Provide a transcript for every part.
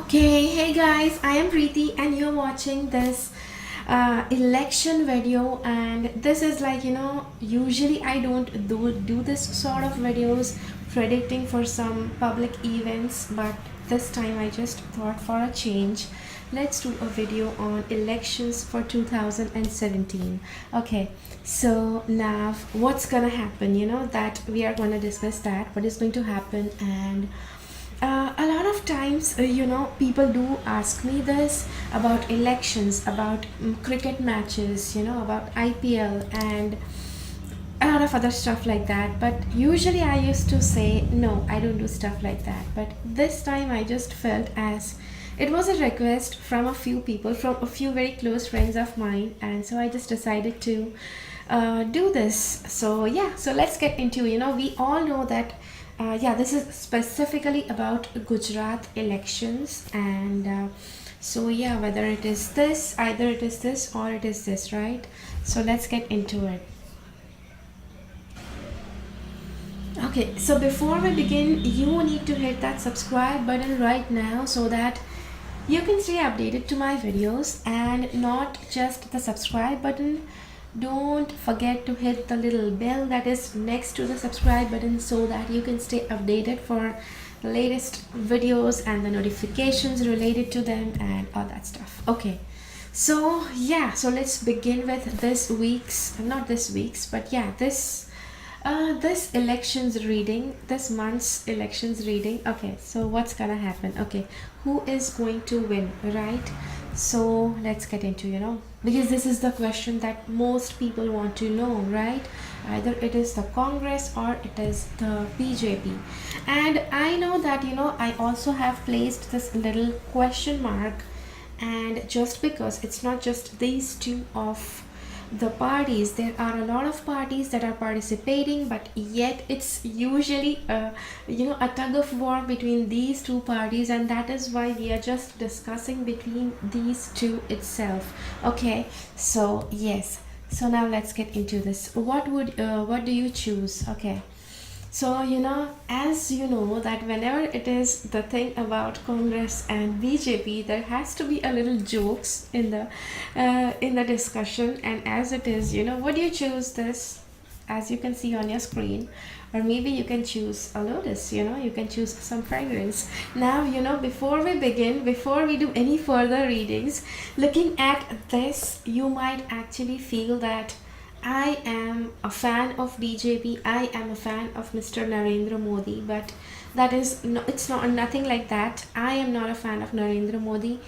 Okay, hey guys, I am Preeti and you're watching this election video, and this is like, usually I don't do this sort of videos predicting for some public events, but this time I just thought for a change, let's do a video on elections for 2017. Okay, so now what's gonna happen, that we are gonna discuss that, what is going to happen. And a lot of times, people do ask me this about elections, about cricket matches, about IPL and a lot of other stuff like that. But usually I used to say, no, I don't do stuff like that. But this time I just felt as it was a request from a few people, from a few very close friends of mine. And so I just decided to do this. So, yeah, so let's get into, we all know that this is specifically about Gujarat elections, and so yeah, whether it is this, either it is this or it is this, right? So let's get into it. Okay, so before we begin, you need to hit that subscribe button right now so that you can stay updated to my videos, and not just the subscribe button. Don't forget to hit the little bell that is next to the subscribe button so that you can stay updated for the latest videos and the notifications related to them and all that stuff. Okay, so yeah, so let's begin with not this week's, but yeah, this elections reading, this month's elections reading. Okay, so what's gonna happen? Okay, who is going to win, right? So let's get into, because this is the question that most people want to know, right? Either it is the Congress or it is the BJP. And I know that, I also have placed this little question mark, and just because it's not just these two of the parties, there are a lot of parties that are participating, but yet it's usually a tug of war between these two parties, and that is why we are just discussing between these two itself. Okay, so yes, so now let's get into this. What do you choose? Okay, so as you know that whenever it is the thing about Congress and BJP, there has to be a little jokes in the discussion. And as it is, would you choose this, as you can see on your screen, or maybe you can choose a lotus, you can choose some fragrance. Now, before we begin, before we do any further readings, looking at this, you might actually feel that I am a fan of BJP. I am a fan of Mr. Narendra Modi, but that is no, it's not nothing like that. I am not a fan of Narendra Modi.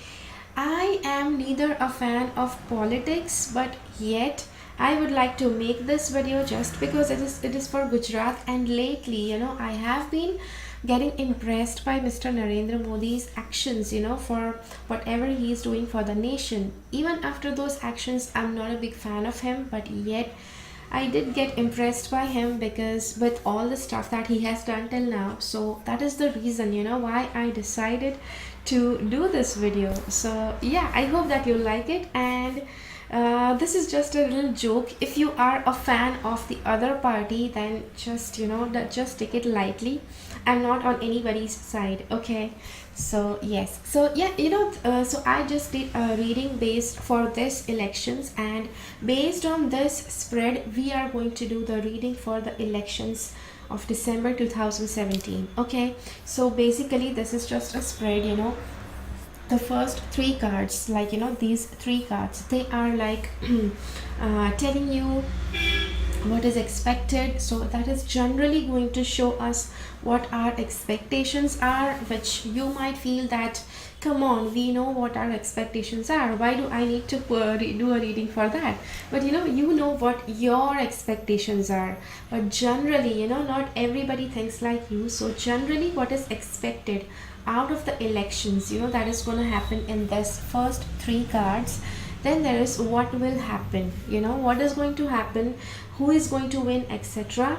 I am neither a fan of politics, but yet I would like to make this video just because it is for Gujarat. And lately, I have been getting impressed by Mr. Narendra Modi's actions, for whatever he is doing for the nation. Even after those actions, I'm not a big fan of him, but yet I did get impressed by him because with all the stuff that he has done till now. So that is the reason, why I decided to do this video. So yeah, I hope that you like it. And this is just a little joke. If you are a fan of the other party, then just just take it lightly. I'm not on anybody's side. Okay, so yes, so yeah, so I just did a reading based for this elections, and based on this spread, we are going to do the reading for the elections of December 2017. Okay, so basically this is just a spread. The first three cards, like these three cards, they are like telling you what is expected. So that is generally going to show us what our expectations are, which you might feel that, come on, we know what our expectations are, why do I need to do a reading for that? But you know what your expectations are, but generally not everybody thinks like you. So generally what is expected out of the elections, that is going to happen in this first three cards. Then there is what will happen, what is going to happen, who is going to win, etc.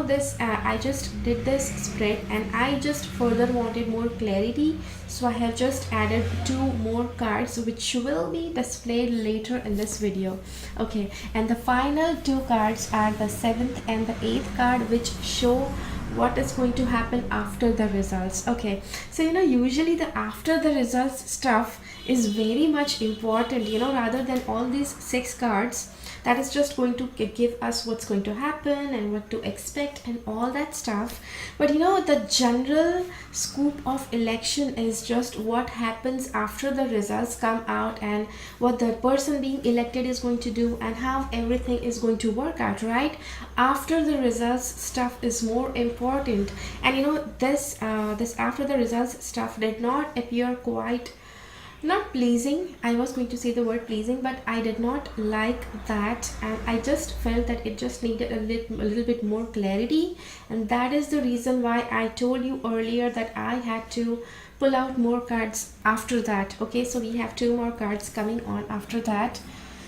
This I just did this spread, and I just further wanted more clarity, so I have just added two more cards which will be displayed later in this video. Okay, and the final two cards are the 7th and the 8th card, which show what is going to happen after the results. Okay, so usually the after the results stuff is very much important, rather than all these 6 cards that is just going to give us what's going to happen and what to expect and all that stuff. But the general scoop of election is just what happens after the results come out, and what the person being elected is going to do, and how everything is going to work out, right? After the results stuff is more important. And this after the results stuff did not appear quite not pleasing. I was going to say the word pleasing, but I did not like that, and I just felt that it just needed a little bit more clarity. And that is the reason why I told you earlier that I had to pull out more cards after that. Okay, so we have 2 more cards coming on after that.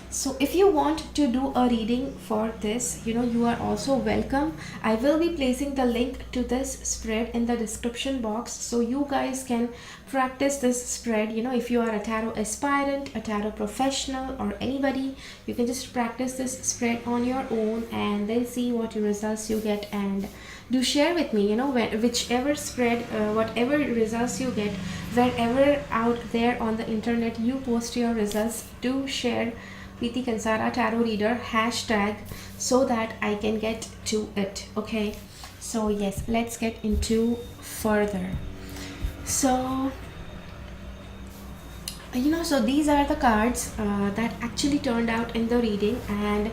So if you want to do a reading for this, you are also welcome. I will be placing the link to this spread in the description box, so you guys can practice this spread. If you are a tarot aspirant, a tarot professional, or anybody, you can just practice this spread on your own and then see what results you get, and do share with me, whichever spread, whatever results you get, wherever out there on the internet you post your results, do share Preeti Kansara Tarot Reader hashtag, so that I can get to it. Okay, so yes, let's get into further. So so these are the cards that actually turned out in the reading, and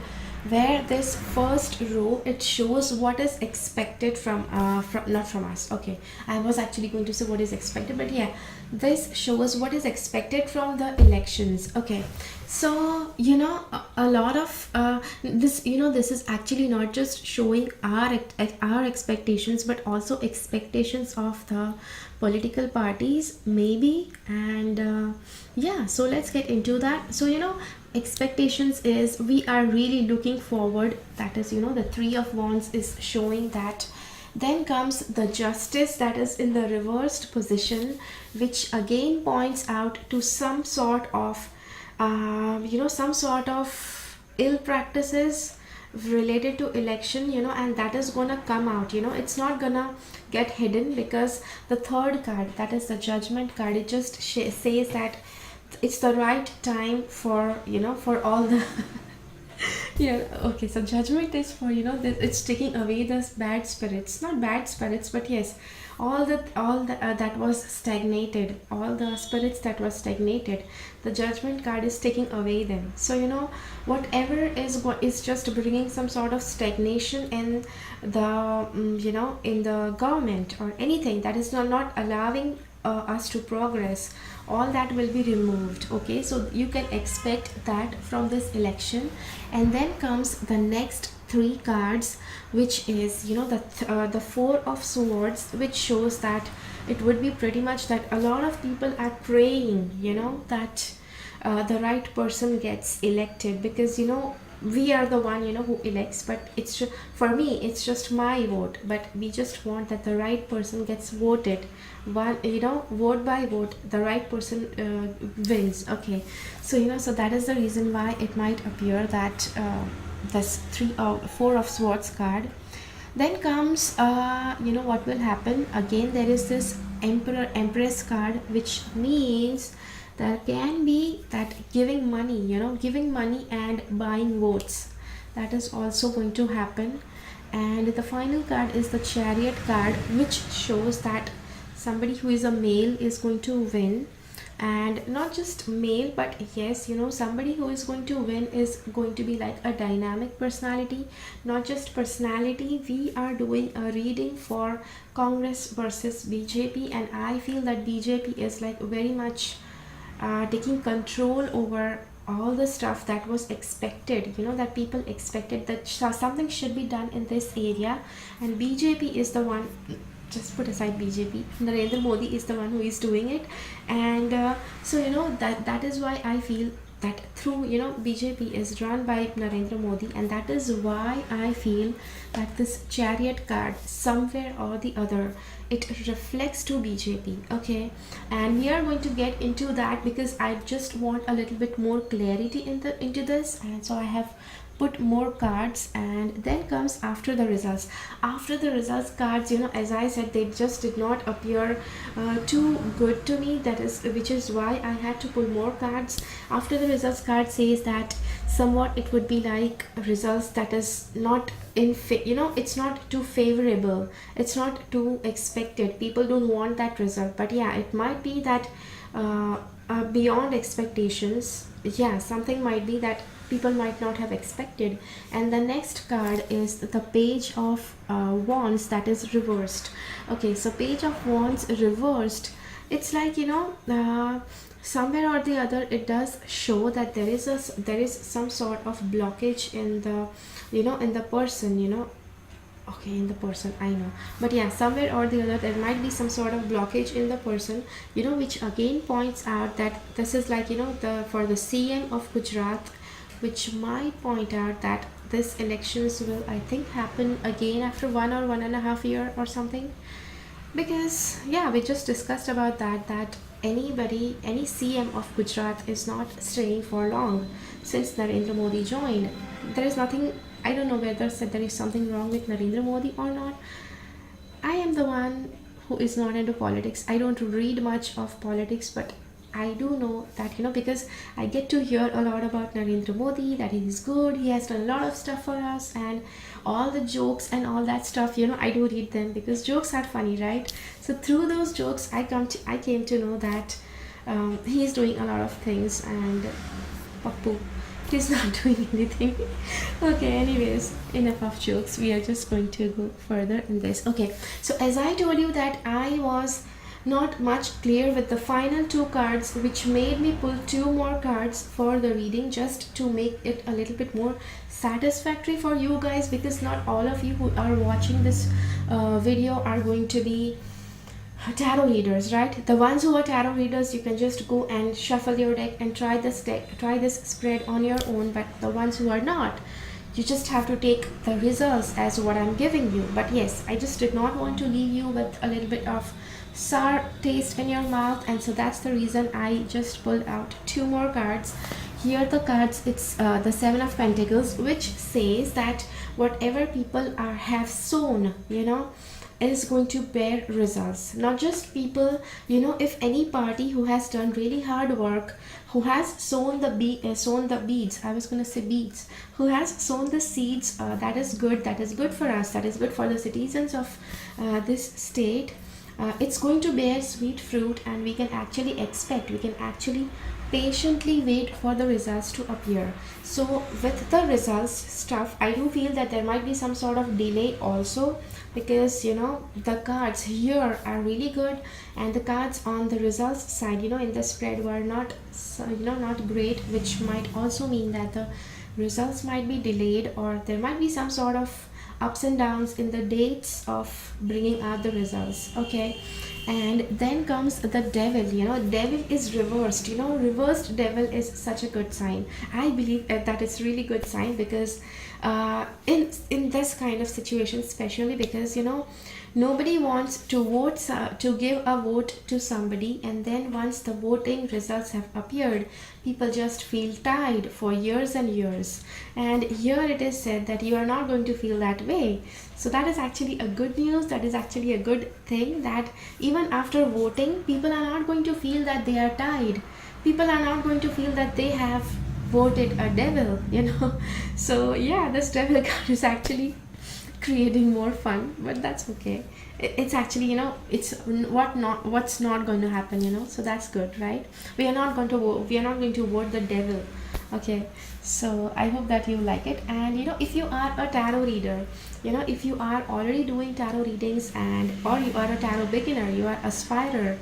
where this first row, it shows what is expected from not from us. Okay, I was actually going to say what is expected, but yeah, this shows what is expected from the elections. Okay, so a lot of this this is actually not just showing our expectations, but also expectations of the political parties maybe. And yeah, so let's get into that. So expectations is, we are really looking forward. That is the 3 of Wands is showing that. Then comes the Justice, that is in the reversed position, which again points out to some sort of some sort of ill practices related to election, and that is gonna come out. It's not gonna get hidden, because the 3rd card, that is the Judgment card, it just says that it's the right time for for all the yeah. Okay, so Judgment is for it's taking away the bad spirits, not bad spirits, but yes, all the that was stagnated, all the spirits that was stagnated, the Judgment card is taking away them. So whatever is just bringing some sort of stagnation in the in the government, or anything that is not allowing us to progress, all that will be removed. Okay, so you can expect that from this election. And then comes the next 3 cards, which is the 4 of Swords, which shows that it would be pretty much that a lot of people are praying that the right person gets elected, because we are the one who elects, but it's just, for me it's just my vote, but we just want that the right person gets voted. One vote by vote, the right person wins. Okay, so so that is the reason why it might appear that this 4 of Swords card. Then comes what will happen again. There is this Empress card, which means there can be that giving money, giving money and buying votes, that is also going to happen. And the final card is the Chariot card, which shows that somebody who is a male is going to win. And not just male, but yes, somebody who is going to win is going to be like a dynamic personality, not just personality. We are doing a reading for Congress versus BJP, and I feel that BJP is like very much taking control over all the stuff that was expected, that people expected that something should be done in this area. And BJP is the one, just put aside BJP, Narendra Modi is the one who is doing it. And so that is why I feel that through BJP is run by Narendra Modi, and that is why I feel that this Chariot card, somewhere or the other, it reflects to BJP. Okay, and we are going to get into that, because I just want a little bit more clarity into this, and so I have put more cards, and then comes after the results. After the results cards, as I said, they just did not appear too good to me. That is, which is why I had to pull more cards. After the results card says that somewhat it would be like results that is not it's not too favorable, it's not too expected, people don't want that result. But yeah, it might be that beyond expectations. Yeah, something might be that people might not have expected. And the next card is the page of wands, that is reversed. Okay, so page of wands reversed, it's like somewhere or the other it does show that there is some sort of blockage in the in the person, okay, in the person, I know. But yeah, somewhere or the other there might be some sort of blockage in the person, which again points out that this is like the for the CM of Gujarat, which might point out that this elections will, I think, happen again after 1 or 1.5 year or something. Because yeah, we just discussed about that any CM of Gujarat is not staying for long since Narendra Modi joined. There is nothing, I don't know whether said there is something wrong with Narendra Modi or not. I am the one who is not into politics. I don't read much of politics, but I do know that, because I get to hear a lot about Narendra Modi, that he is good, he has done a lot of stuff for us, and all the jokes and all that stuff, I do read them because jokes are funny, right? So through those jokes, I came to know that he is doing a lot of things, and Pappu, he's not doing anything. Okay, anyways, enough of jokes. We are just going to go further in this. Okay, so as I told you that I was not much clear with the final two cards, which made me pull two more cards for the reading just to make it a little bit more satisfactory for you guys, because not all of you who are watching this video are going to be tarot readers, right? The ones who are tarot readers, you can just go and shuffle your deck and try this spread on your own. But the ones who are not, you just have to take the results as what I'm giving you. But yes, I just did not want to leave you with a little bit of sour taste in your mouth, and so that's the reason I just pulled out two more cards. Here the cards, it's the Seven of Pentacles, which says that whatever people have sown, is going to bear results. Not just people, if any party who has done really hard work, who has sown the beads, I was going to say beads, who has sown the seeds, that is good, that is good for us, that is good for the citizens of this state. It's going to bear sweet fruit, and we can actually patiently wait for the results to appear. So with the results stuff, I do feel that there might be some sort of delay also, because the cards here are really good, and the cards on the results side, in the spread, were not not great, which might also mean that the results might be delayed, or there might be some sort of ups and downs in the dates of bringing out the results. Okay, and then comes the devil. Devil is reversed. Reversed devil is such a good sign. I believe that it's really good sign, because in this kind of situation, especially because nobody wants to to give a vote to somebody, and then once the voting results have appeared, people just feel tied for years and years. And here it is said that you are not going to feel that way. So that is actually a good news, that is actually a good thing, that even after voting, people are not going to feel that they are tied, people are not going to feel that they have voted a devil. So yeah, this devil card is actually creating more fun, but that's okay. It's actually it's what's not going to happen. So that's good, right? We are not going to vote the devil. Okay, so I hope that you like it. And if you are a tarot reader, if you are already doing tarot readings, and or you are a tarot beginner, you are aspirer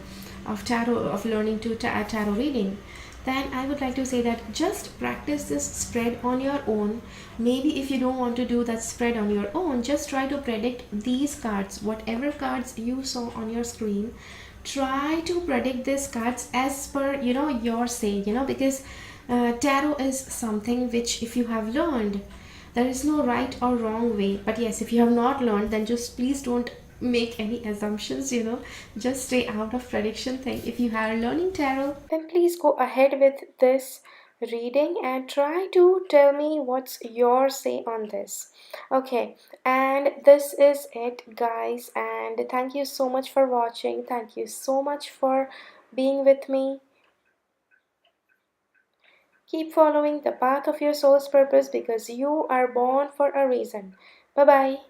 of learning to tarot reading, then I would like to say that just practice this spread on your own. Maybe if you don't want to do that spread on your own, just try to predict these cards, whatever cards you saw on your screen. Try to predict these cards as per your say, because tarot is something which, if you have learned, there is no right or wrong way. But yes, if you have not learned, then just please don't make any assumptions. Just stay out of prediction thing. If you are learning tarot, then please go ahead with this reading and try to tell me what's your say on this. Okay, and this is it, guys, and thank you so much for watching. Thank you so much for being with me. Keep following the path of your soul's purpose because you are born for a reason. Bye bye.